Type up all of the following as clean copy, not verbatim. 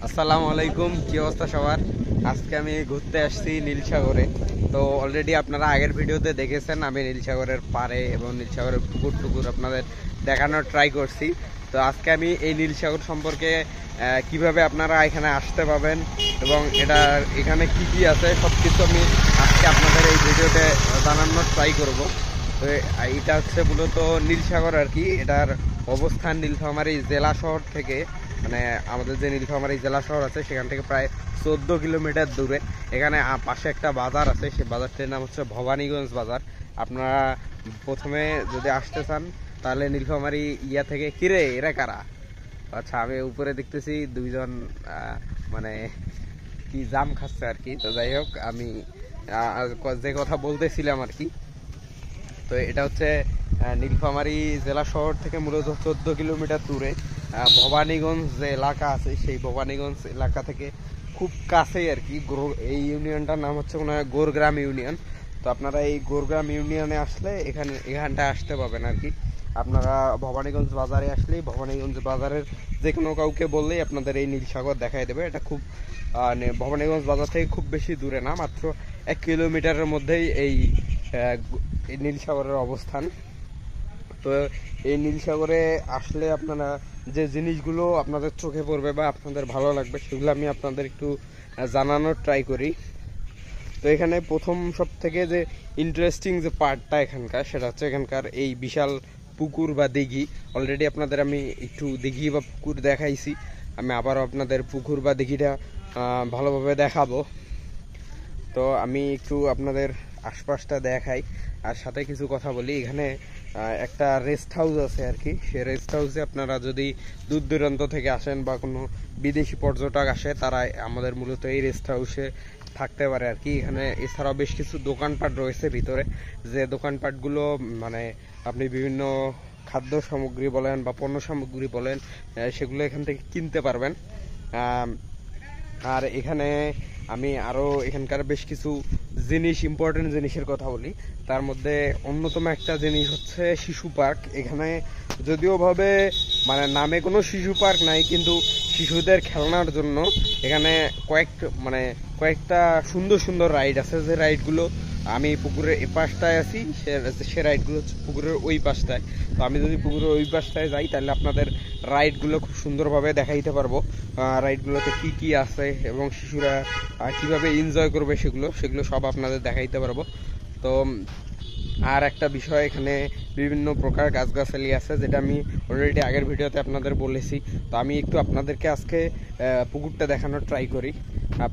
আসসালামু আলাইকুম, কি অবস্থা সবার? আজকে আমি ঘুরতে আসছি নীলসাগরে। তো অলরেডি আপনারা আগের ভিডিওতে দেখেছেন আমি নীলসাগরের পাড়ে এবং নীলসাগরের পুকুর টুকুর আপনাদের দেখানোর ট্রাই করছি। তো আজকে আমি এই নীলসাগর সম্পর্কে কিভাবে আপনারা এখানে আসতে পাবেন এবং এখানে কি কি আছে সব কিছু আমি আজকে আপনাদের এই ভিডিওতে জানানোর ট্রাই করব। তো এটা হচ্ছে মূলত নীলসাগর আর কি। এটার অবস্থান নীলফামারী জেলা শহর থেকে, মানে আমাদের যে নীলফামারী জেলা শহর আছে সেখান থেকে প্রায় 14 কিলোমিটার দূরে। এখানে পাশে একটা বাজার আছে, সেই বাজারটির নাম হচ্ছে ভবানীগঞ্জ বাজার। আপনারা প্রথমে যদি আসতে চান তাহলে নীলফামারী ইয়া থেকে, কিরে এরা কারা? আচ্ছা, আমি উপরে দেখতেছি দুইজন মানে কি জাম খাচ্ছে আর কি। তো যাই হোক, আমি যে কথা বলতেছিলাম আর কি, তো এটা হচ্ছে নীলফামারী জেলা শহর থেকে মূলত 14 কিলোমিটার দূরে ভবানীগঞ্জ যে এলাকা আছে সেই ভবানীগঞ্জ এলাকা থেকে খুব কাছেই আর কি। এই ইউনিয়নটার নাম হচ্ছে মনে হয় গোরগ্রাম ইউনিয়ন। তো আপনারা এই গোরগ্রাম ইউনিয়নে আসলে এখানটায় আসতে পাবেন আর কি। আপনারা ভবানীগঞ্জ বাজারে আসলেই ভবানীগঞ্জ বাজারের যে কোনো কাউকে বললেই আপনাদের এই নীলসাগর দেখাই দেবে। এটা খুব ভবানীগঞ্জ বাজার থেকে খুব বেশি দূরে না, মাত্র 1 কিলোমিটারের মধ্যেই এই নীলসাগরের অবস্থান। তো এই নীলসাগরে আসলে আপনারা যে জিনিসগুলো আপনাদের চোখে পড়বে বা আপনাদের ভালো লাগবে সেগুলো আমি আপনাদের একটু জানানোর ট্রাই করি। তো এখানে প্রথম সব থেকে যে ইন্টারেস্টিং যে পার্টটা এখানকার, সেটা হচ্ছে এখানকার এই বিশাল পুকুর বা দিঘি। অলরেডি আপনাদের আমি একটু দিঘি বা পুকুর দেখাইছি, আমি আবারও আপনাদের পুকুর বা দিঘিটা ভালোভাবে দেখাবো। তো আমি একটু আপনাদের আশপাশটা দেখাই আর সাথে কিছু কথা বলি। এখানে একটা রেস্ট হাউস আছে আর কি। সে রেস্ট হাউসে আপনারা যদি দূর দূরান্ত থেকে আসেন বা কোনো বিদেশি পর্যটক আসে, তারা আমাদের মূলত এই রেস্ট হাউসে থাকতে পারে আর কি। এখানে এছাড়াও বেশ কিছু দোকানপাট রয়েছে ভিতরে, যে দোকানপাটগুলো মানে আপনি বিভিন্ন খাদ্য সামগ্রী বলেন বা পণ্য সামগ্রী বলেন, সেগুলো এখান থেকে কিনতে পারবেন। আর এখানে আমি আরও এখানকার বেশ কিছু ইম্পর্টেন্ট জিনিসের কথা বলি। তার মধ্যে অন্যতম একটা জিনিস হচ্ছে শিশু পার্ক। এখানে যদিও ভাবে মানে নামে কোনো শিশু পার্ক নাই, কিন্তু শিশুদের খেলনার জন্য এখানে কয়েকটা সুন্দর সুন্দর রাইড আছে। যে রাইডগুলো আমি পুকুরের এ পাশটায় আছি, সে রাইডগুলো হচ্ছে পুকুরের ওই পাশটায়। তো আমি যদি পুকুরের ওই পাশটায় যাই তাহলে আপনাদের রাইডগুলো খুব সুন্দরভাবে দেখাইতে পারবো। রাইডগুলোতে কি কি আছে এবং শিশুরা কিভাবে এনজয় করবে সেগুলো সব আপনাদের দেখাইতে পারবো। তো আর একটা বিষয়, এখানে বিভিন্ন প্রকার গাছগাছালি আছে, যেটা আমি অলরেডি আগের ভিডিওতে আপনাদের বলেছি। তো আমি একটু আপনাদেরকে আজকে পুকুরটা দেখানোর ট্রাই করি।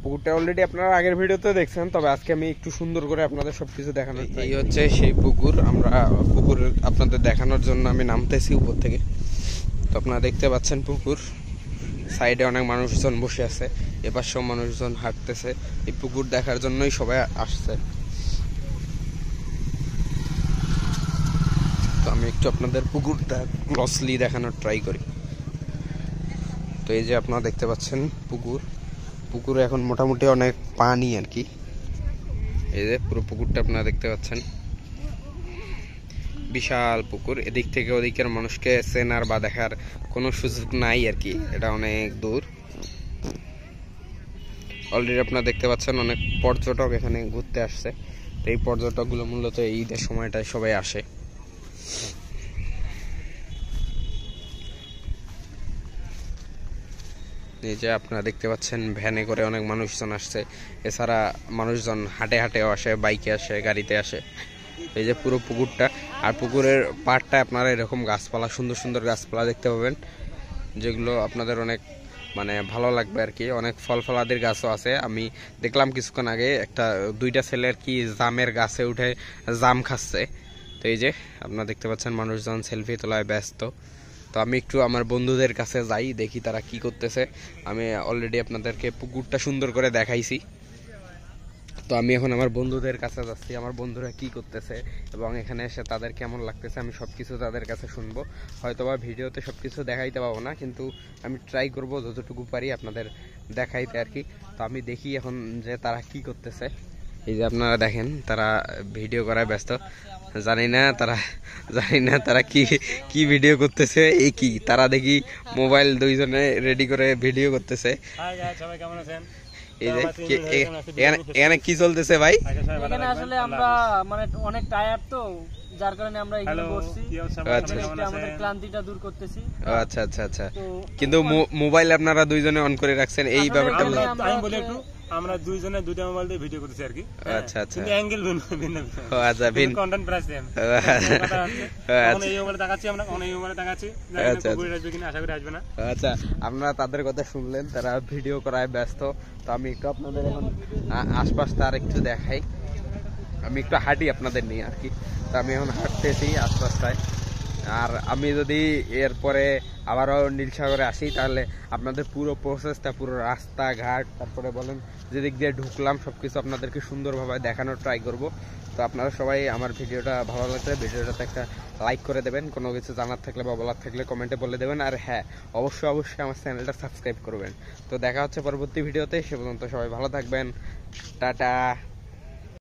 পুকুরটা অলরেডি আপনারা আগের ভিডিওতে দেখছেন, তবে আজকে আমি একটু সুন্দর করে আপনাদের সবকিছু দেখানোর। এই হচ্ছে সেই পুকুর। আমরা পুকুর আপনাদের দেখানোর জন্য আমি নামতেছি উপর থেকে। তো আপনারা দেখতে পাচ্ছেন পুকুর, সাইডে অনেক মানুষজন বসে আছে, এবার সব মানুষজন হাঁটতেছে। এই পুকুর দেখার জন্যই সবাই আসছে। তো আমি একটু আপনাদের পুকুরটা ক্লোজলি দেখানোর ট্রাই করি। তো এই যে আপনারা দেখতে পাচ্ছেন পুকুরে এখন মোটামুটি অনেক পানি আর কি। এই যে পুরো পুকুরটা আপনারা দেখতে পাচ্ছেন, বিশাল পুকুর। এদিক থেকে ওদিকের মানুষকে চেনার বা দেখার কোনো সুযোগ নাই আর কি, এটা অনেক দূর। অলরেডি আপনারা দেখতে পাচ্ছেন অনেক পর্যটক এখানে ঘুরতে আসছে। তো এই পর্যটকগুলো মূলত এই ঈদের সময়টায় সবাই আসে। এই যে আপনারা দেখতে পাচ্ছেন ভ্যানে করে অনেক মানুষজন আসছে। এছাড়া মানুষজন হাটে হাটেও আসে, বাইকে আসে, গাড়িতে আসে। এই যে পুরো পুকুরটা, আর পুকুরের পাড়টা আপনারা এরকম গাছপালা, সুন্দর সুন্দর গাছপালা দেখতে পাবেন, যেগুলো আপনাদের অনেক ভালো লাগবে আর কি। অনেক ফল ফলাদির গাছও আছে। আমি দেখলাম কিছুক্ষণ আগে দুইটা ছেলে আর কি জামের গাছে উঠে জাম খাচ্ছে। তো এই যে আপনারা দেখতে পাচ্ছেন মানুষজন সেলফি তোলায় ব্যস্ত। তো আমি একটু আমার বন্ধুদের কাছে যাই, দেখি তারা কি করতেছে। আমি অলরেডি আপনাদেরকে পুকুরটা সুন্দর করে দেখাইছি। তো আমি এখন আমার বন্ধুদের কাছে যাচ্ছি, আমার বন্ধুরা কি করতেছে এবং এখানে এসে তাদের কেমন লাগতেছে আমি সবকিছু তাদের কাছে শুনবো। হয়তোবা ভিডিওতে সবকিছু দেখাইতে পাবো না, কিন্তু আমি ট্রাই করব যতটুকু পারি আপনাদের দেখাইতে আর কি। তো আমি দেখি এখন যে তারা কি করতেছে। এই যে আপনারা দেখেন তারা ভিডিও করায় ব্যস্ত, জানি না তারা কি কি ভিডিও করতেছে। এই কি তারা দেখি মোবাইল দুইজনে রেডি করে ভিডিও করতেছে। সবাই কেমন আছেন? এই যে এখানে কি চলতেছে ভাই? এখানে আসলে আমরা মানে অনেক টায়ার্ড তো, যার কারণে আমরা এখানে বসছি, আমাদের ক্লান্তিটা দূর করতেছি। আচ্ছা আচ্ছা আচ্ছা, কিন্তু মোবাইল আপনারা দুইজনে অন করে রাখছেন, এই ব্যাপারটা আমি বলি একটু, আমরা দুইজনে দুইটা মোবাইল দিয়ে ভিডিও করতেছি আর কি। আচ্ছা আচ্ছা, কিন্তু অ্যাঙ্গেল ভিন্ন ভিন্ন, আচ্ছা ভিন্ন কন্টেন্ট প্রাইস সেম। আমরা এই মোবাইলে তাকাচ্ছি, আমরা অনেক মোবাইলে তাকাচ্ছি, আসবে কিনা, আশা করি আসবে না। আচ্ছা, আপনারা তাদের কথা শুনলেন, তারা ভিডিও করায় ব্যস্ত। তো আমি একটু আপনাদের এখন আশপাশটা আর একটু দেখাই, আমি একটু হাঁটি আপনাদের নিয়ে আর কি। তো আমি এখন হাঁটতেছি আশপাশটায়, আর আমি যদি এরপরে আবারও নীলসাগরে আসি তাহলে আপনাদের পুরো প্রসেসটা, পুরো রাস্তাঘাট, তারপরে বলেন যেদিক দিয়ে ঢুকলাম সবকিছু আপনাদেরকে সুন্দরভাবে দেখানোর ট্রাই করব। তো আপনারা সবাই আমার ভিডিওটা ভালো লাগলে ভিডিওটাতে একটা লাইক করে দেবেন, কোনো কিছু জানার থাকলে বা বলার থাকলে কমেন্টে বলে দেবেন, আর হ্যাঁ অবশ্যই আমার চ্যানেলটা সাবস্ক্রাইব করবেন। তো দেখা হচ্ছে পরবর্তী ভিডিওতে, সে পর্যন্ত সবাই ভালো থাকবেন, টাটা।